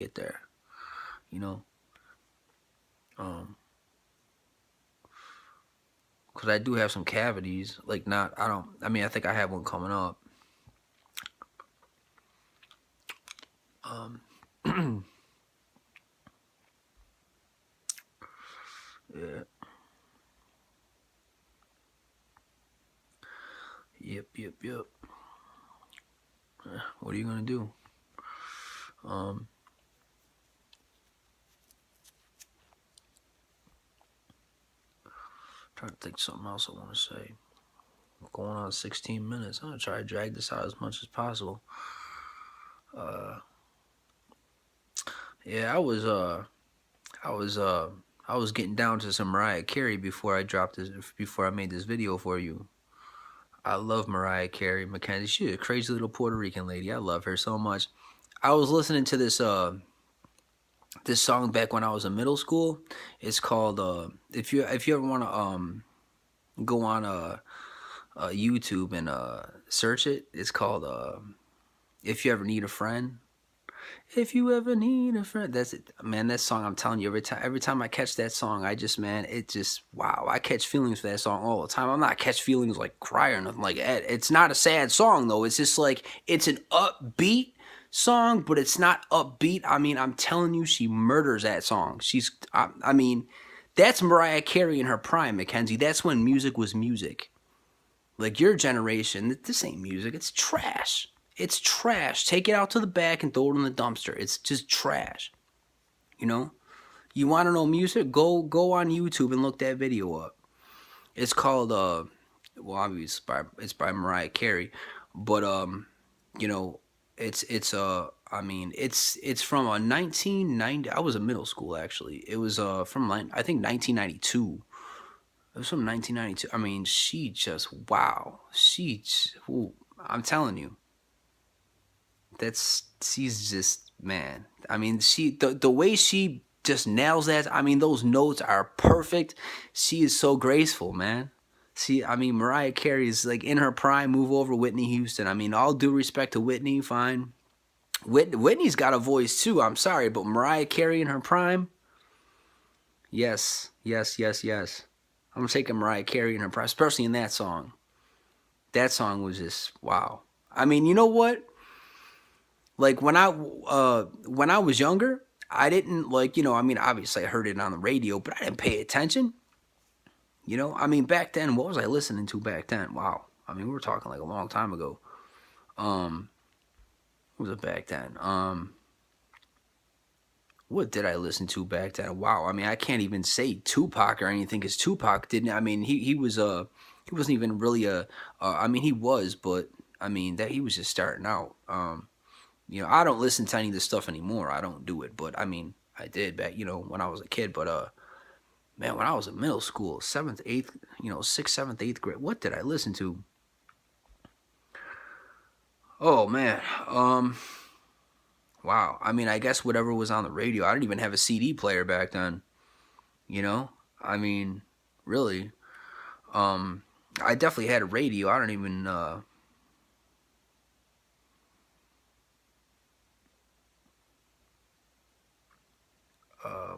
get there, you know. Um, because I do have some cavities. Like, not, I don't, I mean, I think I have one coming up. Um, yeah, yep. What are you gonna do? Um, Trying to think of something else I want to say. Going on 16 minutes. I'm gonna try to drag this out as much as possible. Uh, yeah, I was, I was getting down to some Mariah Carey before I dropped this, before I made this video for you. I love Mariah Carey, Mackenzie. She's a crazy little Puerto Rican lady. I love her so much. I was listening to this song back when I was in middle school. It's called if you ever want to go on YouTube and search it. It's called If You Ever Need a Friend. If you ever need a friend, that's it, man. That song, I'm telling you, every time I catch that song, I just, man, it just, wow. I catch feelings for that song all the time. I'm not catch feelings like cry or nothing like that. It's not a sad song though. It's just like it's an upbeat song, but it's not upbeat. I mean, I'm telling you, she murders that song. I mean, that's Mariah Carey in her prime, Mackenzie. That's when music was music. Like your generation, this ain't music. It's trash. It's trash. Take it out to the back and throw it in the dumpster. It's just trash. You know? You want to know music? Go on YouTube and look that video up. It's called well, obviously it's by Mariah Carey, but you know, I mean, it's from a 1990. I was in middle school actually. It was from like I think 1992. It was from 1992. I mean, she just, wow. Ooh, I'm telling you, she's just, man. I mean, the way she just nails that. I mean, those notes are perfect. She is so graceful, man. See, I mean, Mariah Carey is like in her prime. Move over Whitney Houston. I mean, all due respect to Whitney, fine. Whitney's got a voice too. I'm sorry, but Mariah Carey in her prime, yes. I'm taking Mariah Carey in her prime, especially in that song. That song was just wow. I mean, you know what? Like when I was younger, I didn't like, you know, I mean, obviously I heard it on the radio, but I didn't pay attention. You know, I mean, back then, what was I listening to back then? Wow. I mean, we were talking like a long time ago. Um, what was it back then? What did I listen to back then? Wow. I mean, I can't even say Tupac or anything because Tupac didn't. I mean, he wasn't even really I mean, he was, but I mean that he was just starting out. You know, I don't listen to any of this stuff anymore. I don't do it, but I mean, I did back, you know, when I was a kid. But man, when I was in middle school, seventh, eighth, you know, sixth, seventh, eighth grade, what did I listen to? Oh man, wow. I mean, I guess whatever was on the radio. I didn't even have a CD player back then. You know, I mean, really. Um, I definitely had a radio. I don't even.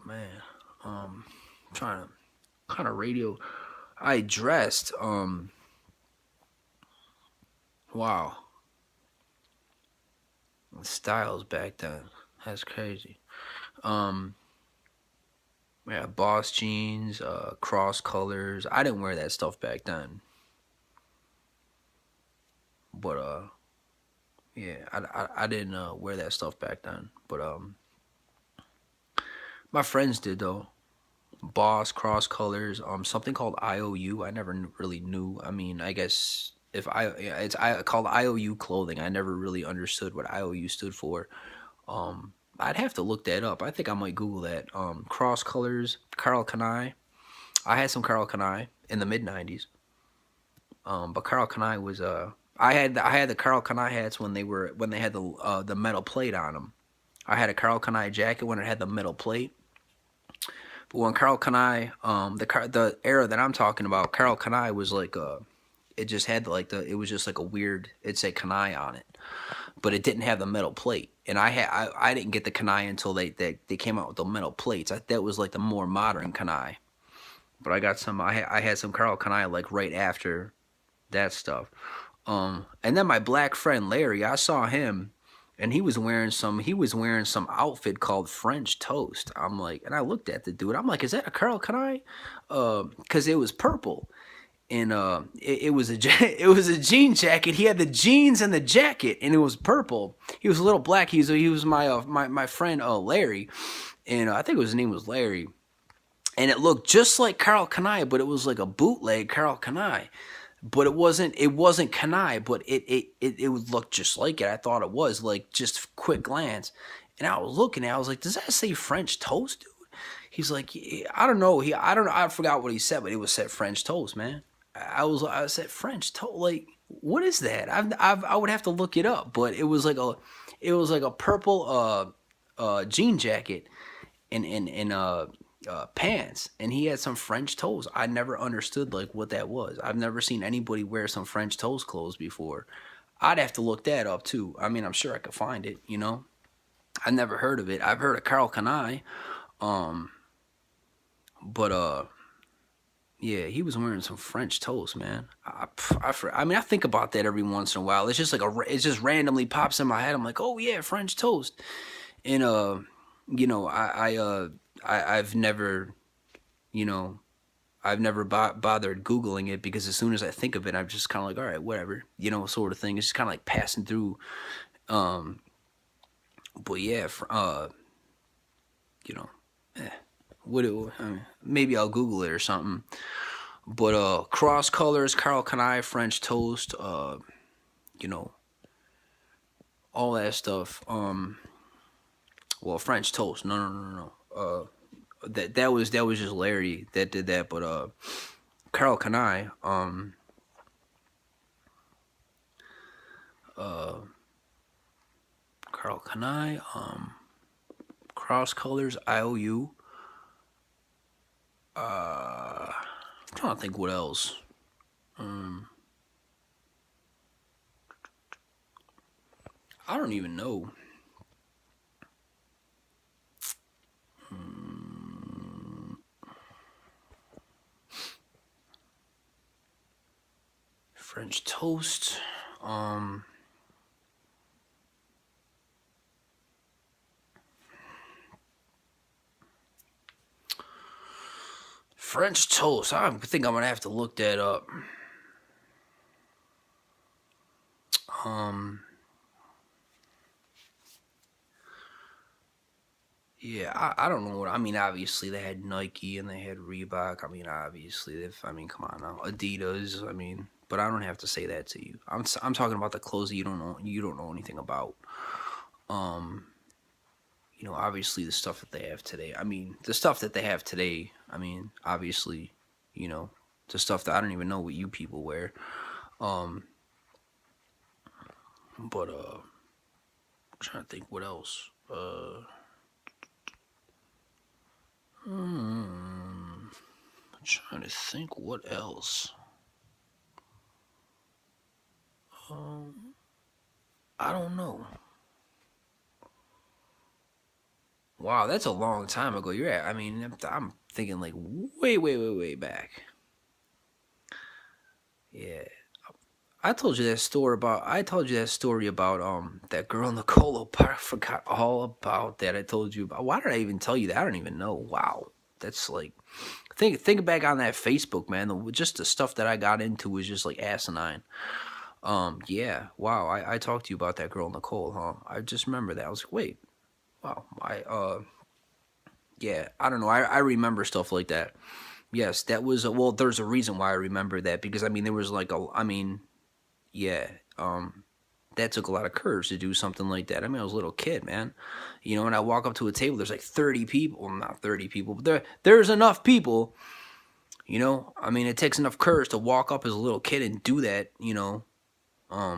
Man. Trying to kind of radio. I dressed. Wow. Styles back then. That's crazy. Um, yeah, Boss jeans, cross colors. I didn't wear that stuff back then, but yeah, I didn't wear that stuff back then. But my friends did though. Boss, cross colors, something called IOU. I never really knew. I mean, I guess if yeah, it's called IOU clothing. I never really understood what IOU stood for. I'd have to look that up. I think I might Google that. Cross colors, Carl Kanai. I had some Carl Kanai in the mid '90s. But Carl Kanai was I had the Carl Kanai hats when they had the metal plate on them. I had a Carl Kanai jacket when it had the metal plate. But when Carl Kanai, the era that I'm talking about, Carl Kanai was like it just had like it was just like a weird, it'd say Kanai on it. but it didn't have the metal plate. And I didn't get the Kanai until they came out with the metal plates. That was like the more modern Kanai. But I got some. I had some Karl Kanai like right after that stuff. And then my black friend Larry, I saw him, and he was wearing some outfit called French Toast. I'm like, and I looked at the dude. I'm like, is that a Karl Kanai? Because it was purple, and it was a it was a jean jacket. He had the jeans and the jacket, and it was purple. He was a little black. He was my my friend Larry, and I think his name was Larry. And it looked just like Karl Kanai, but it was like a bootleg Karl Kanai. But it wasn't Kanai, but it would look just like it. I thought it was, like, just quick glance. And I was looking at it, I was like, does that say French Toast, dude? He's like, yeah, I don't know. I don't know. I forgot what he said, but it was said French Toast, man. I said French Toast. Like, what is that? I would have to look it up, but it was like a purple jean jacket and pants, and he had some French toast. I never understood like what that was. I've never seen anybody wear some French toast clothes before. I'd have to look that up too. I mean, I'm sure I could find it, you know. I never heard of it. I've heard of Karl Kanai, but yeah, he was wearing some French toast, man. I mean, I think about that every once in a while. It's just like it just randomly pops in my head. I'm like, oh yeah, French toast, and you know, I've never, you know, I've never bothered Googling it, because as soon as I think of it, I'm just kind of like, all right, whatever, you know, sort of thing. It's just kind of like passing through. But yeah, you know, I mean, maybe I'll Google it or something. But cross colors, Karl Kanai, French toast, you know, all that stuff. Well, French toast. No. That was just Larry that did that, but Karl Kanai, Karl Kanai, cross colors, IOU. I'm trying to think what else. I don't even know. French toast. French toast. I think I'm gonna have to look that up. Yeah, I don't know what I mean. Obviously, they had Nike and they had Reebok. I mean, obviously, I mean, come on now, Adidas. I mean, but I don't have to say that to you. I'm talking about the clothes that you don't know anything about. You know, obviously the stuff that they have today. I mean, the stuff that they have today. I mean, obviously, you know, the stuff that I don't even know what you people wear. But I'm trying to think what else. I'm trying to think what else. I don't know. Wow, that's a long time ago. You're at. I mean, I'm thinking like way back. Yeah. I told you that story about. That girl Nicole. I forgot all about that. I told you about. Why did I even tell you that? I don't even know. Wow, that's like. Think back on that Facebook, man. Just the stuff that I got into was just like asinine. Yeah. Wow. I talked to you about that girl Nicole, huh? I just remember that. I was like, wait. Wow. Yeah. I don't know. I remember stuff like that. Yes, that was well. There's a reason why I remember that, because I mean there was like a. I mean, yeah. That took a lot of courage to do something like that. I mean, I was a little kid, man. You know, and I walk up to a table, there's like 30 people. Well, not 30 people, but there's enough people. You know, I mean, it takes enough courage to walk up as a little kid and do that. You know, I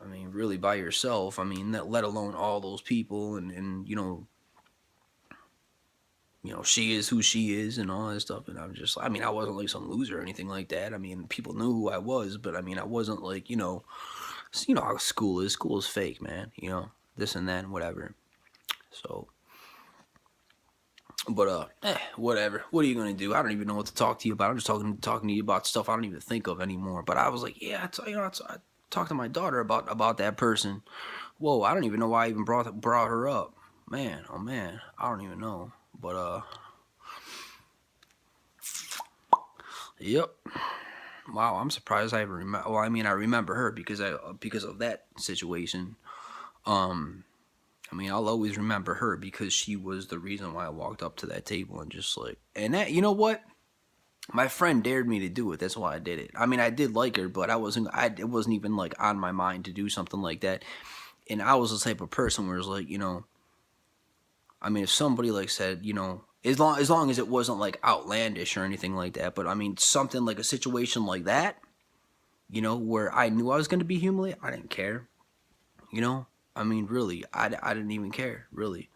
mean, really by yourself. I mean, let alone all those people, and you know, she is who she is and all that stuff. And I'm just, I mean, I wasn't like some loser or anything like that. I mean, people knew who I was, but I mean, I wasn't like, you know how school is. School is fake, man. You know, this and that and whatever. So, but whatever. What are you gonna do? I don't even know what to talk to you about. I'm just talking to you about stuff I don't even think of anymore. But I was like, yeah, I talked to my daughter about that person. Whoa, I don't even know why I even brought her up. Man, oh man, I don't even know. But yep. Wow, I'm surprised I even remember. Well, I mean, I remember her because of that situation. Um, I mean, I'll always remember her because she was the reason why I walked up to that table and just like, and that, you know what? My friend dared me to do it. That's why I did it. I mean, I did like her, but it wasn't even like on my mind to do something like that. And I was the type of person where it's like, I mean, if somebody like said, as long as it wasn't like outlandish or anything like that, but I mean, something like a situation like that, where I knew I was going to be humiliated, I didn't care. I mean, really, I didn't even care, really.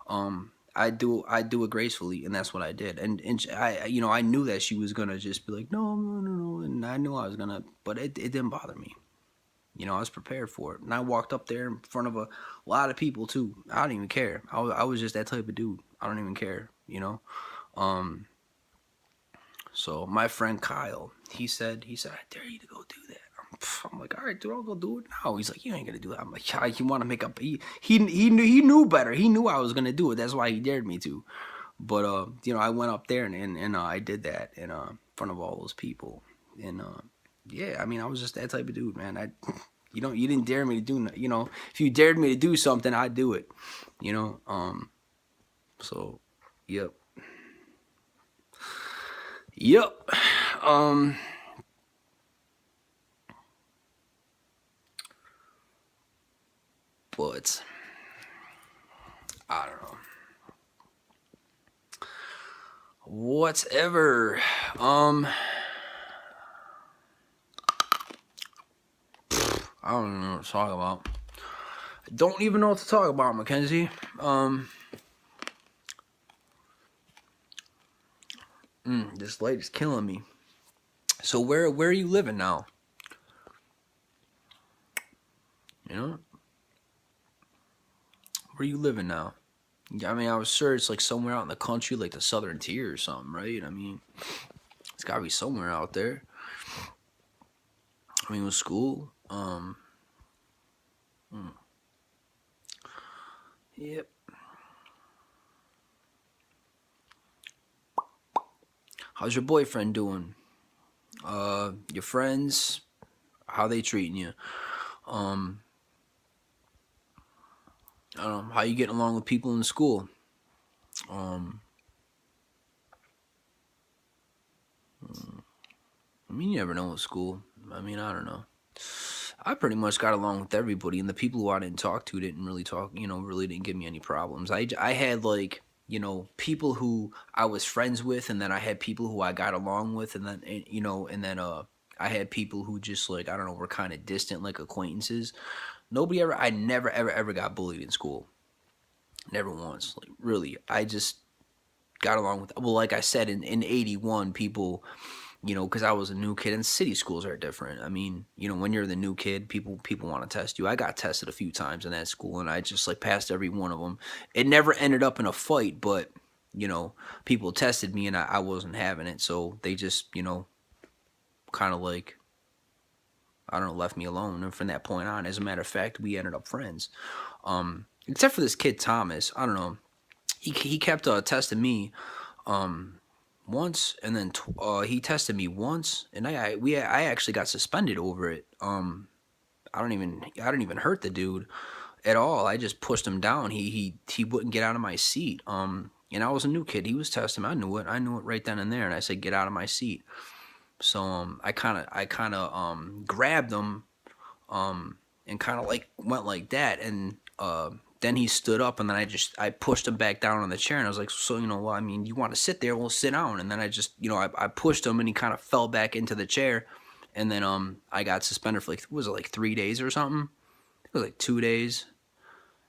I do it gracefully, and that's what I did. And I knew that she was gonna just be like, no, no, no, no, and I knew I was gonna, but it didn't bother me. I was prepared for it, and I walked up there in front of a lot of people too. I don't even care. I was just that type of dude. I don't even care. Um. So my friend Kyle, he said, I dare you to go do that. I'm like, all right, dude, I'll go do it now. He's like, you ain't gonna do that. I'm like, yeah, you want to make up? He knew better. He knew I was gonna do it. That's why he dared me to. But I went up there and I did that in front of all those people. And yeah, I mean, I was just that type of dude, man. You didn't dare me to do. If you dared me to do something, I'd do it. So, yep, yep. Um. But I don't know. Whatever. I don't even know what to talk about. I don't even know what to talk about, Mackenzie. This light is killing me. So where are you living now? Where are you living now? I mean, I was sure it's like somewhere out in the country, like the Southern Tier or something, right? I mean, it's gotta be somewhere out there. I mean, with school. Yep. How's your boyfriend doing? Your friends, how they treating you? I don't know, how you getting along with people in school? I mean, you never know with school. I mean, I don't know. I pretty much got along with everybody, and the people who I didn't talk to didn't really talk, really didn't give me any problems. I had like, people who I was friends with, and then I had people who I got along with, and then, I had people who just like, I don't know, were kind of distant, like acquaintances. I never, ever, ever got bullied in school. Never once. Like, really. I just got along with, well, like I said, in 81, people, because I was a new kid, and city schools are different. I mean, when you're the new kid, people want to test you. I got tested a few times in that school, and I just like passed every one of them. It never ended up in a fight, but people tested me, and I wasn't having it, so they just kind of like, I don't know, left me alone. And from that point on, as a matter of fact, we ended up friends. Except for this kid Thomas, I don't know. He kept testing me. Once, and then he tested me once, and I actually got suspended over it. I didn't even hurt the dude at all. I just pushed him down. He wouldn't get out of my seat. And I was a new kid. He was testing me. I knew it right then and there. And I said, "Get out of my seat." So I kind of grabbed him, and kind of like went like that, and then he stood up, and then I pushed him back down on the chair, and I was like, so, well, I mean, you want to sit there, we'll sit down. And then I just, I pushed him, and he kind of fell back into the chair, and then I got suspended for like, was it like 3 days or something? It was like 2 days.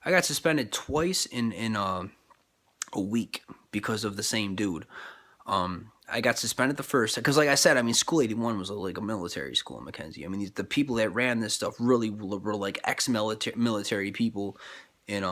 I got suspended twice in a week because of the same dude. I got suspended the first because, like I said, I mean, School 81 was like a military school in Mackenzie. I mean, the people that ran this stuff really were like ex-military people, and